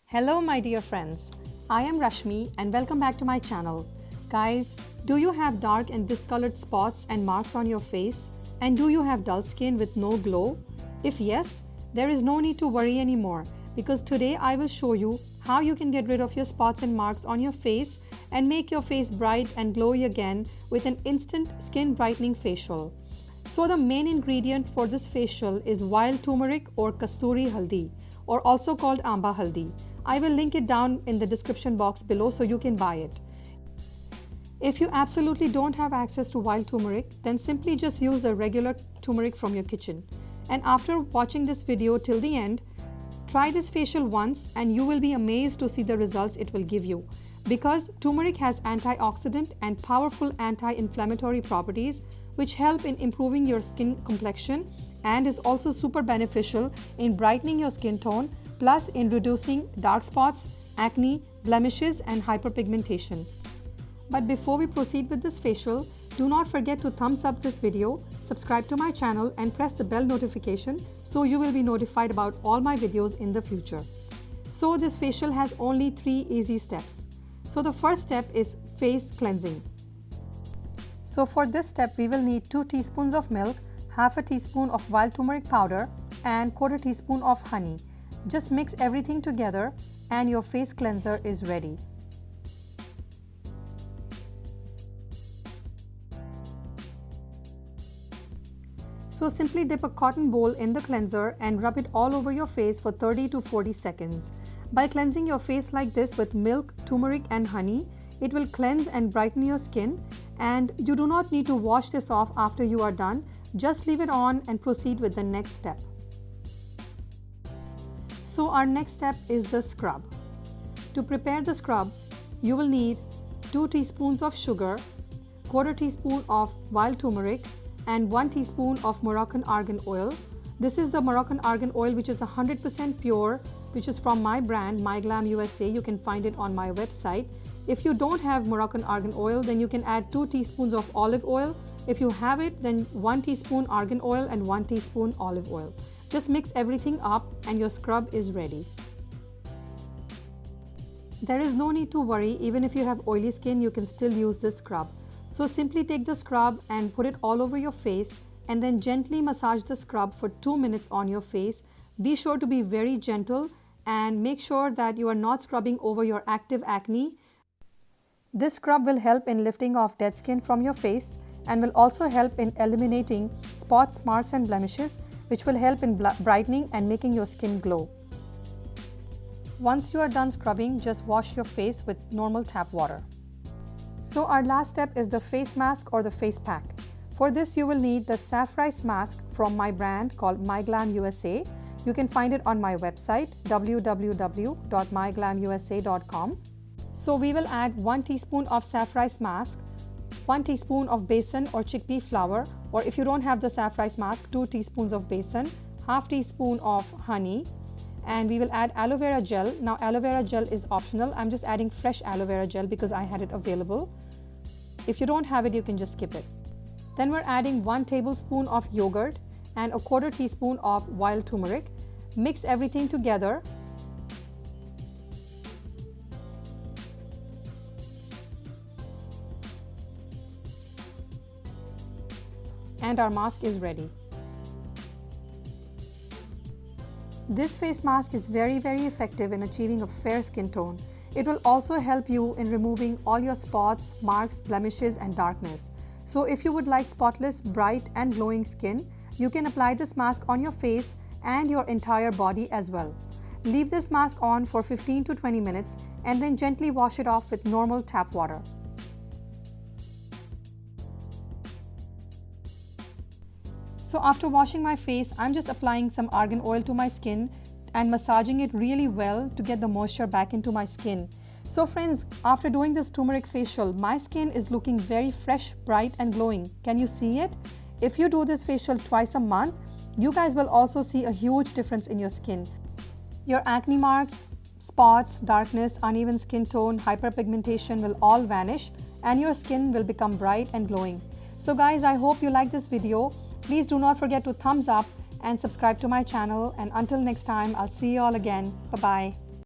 Hello my dear friends, I am Rashmi and welcome back to my channel. Guys, do you have dark and discolored spots and marks on your face? And do you have dull skin with no glow? If yes, there is no need to worry anymore because today I will show you how you can get rid of your spots and marks on your face and make your face bright and glowy again with an instant skin brightening facial. So the main ingredient for this facial is wild turmeric or kasturi haldi, or also called amba haldi. I will link it down in the description box below so you can buy it. If you absolutely don't have access to wild turmeric, then simply just use a regular turmeric from your kitchen. And after watching this video till the end, try this facial once and you will be amazed to see the results it will give you. Because turmeric has antioxidant and powerful anti-inflammatory properties which help in improving your skin complexion and is also super beneficial in brightening your skin tone, plus in reducing dark spots, acne, blemishes and hyperpigmentation. But before we proceed with this facial, do not forget to thumbs up this video, subscribe to my channel and press the bell notification so you will be notified about all my videos in the future. So this facial has only 3 easy steps. So the first step is face cleansing. So for this step we will need 2 teaspoons of milk, half a teaspoon of wild turmeric powder and quarter teaspoon of honey. Just mix everything together and your face cleanser is ready. So simply dip a cotton bowl in the cleanser and rub it all over your face for 30 to 40 seconds. By cleansing your face like this with milk, turmeric and honey, it will cleanse and brighten your skin, and you do not need to wash this off after you are done. Just leave it on and proceed with the next step. So our next step is the scrub. To prepare the scrub, you will need 2 teaspoons of sugar, quarter teaspoon of wild turmeric and 1 teaspoon of Moroccan argan oil. This is the Moroccan argan oil which is 100% pure, which is from my brand myGlamUSA. You can find it on my website. If you don't have Moroccan argan oil, then you can add 2 teaspoons of olive oil. If you have it, then 1 teaspoon argan oil and 1 teaspoon olive oil. Just mix everything up and your scrub is ready. There is no need to worry, even if you have oily skin, you can still use this scrub. So simply take the scrub and put it all over your face and then gently massage the scrub for 2 minutes on your face. Be sure to be very gentle and make sure that you are not scrubbing over your active acne. This scrub will help in lifting off dead skin from your face and will also help in eliminating spots, marks and blemishes, which will help in brightening and making your skin glow. Once you are done scrubbing, just wash your face with normal tap water. So our last step is the face mask or the face pack. For this you will need the saffrice mask from my brand called myGlamUSA. You can find it on my website www.myglamusa.com. So we will add 1 teaspoon of saffrice mask, 1 teaspoon of besan or chickpea flour, or if you don't have the saffrice mask, 2 teaspoons of besan, half teaspoon of honey, and we will add aloe vera gel. Now aloe vera gel is optional. I'm just adding fresh aloe vera gel because I had it available. If you don't have it, you can just skip it. Then we're adding 1 tablespoon of yogurt and a quarter teaspoon of wild turmeric. Mix everything together. And our mask is ready. This face mask is very effective in achieving a fair skin tone. It will also help you in removing all your spots, marks, blemishes and darkness. So if you would like spotless, bright and glowing skin, you can apply this mask on your face and your entire body as well. Leave this mask on for 15 to 20 minutes and then gently wash it off with normal tap water. So after washing my face, I'm just applying some argan oil to my skin and massaging it really well to get the moisture back into my skin. So friends, after doing this turmeric facial, my skin is looking very fresh, bright and glowing. Can you see it? If you do this facial twice a month, you guys will also see a huge difference in your skin. Your acne marks, spots, darkness, uneven skin tone, hyperpigmentation will all vanish and your skin will become bright and glowing. So guys, I hope you like this video. Please do not forget to thumbs up and subscribe to my channel, and until next time, I'll see you all again. Bye-bye.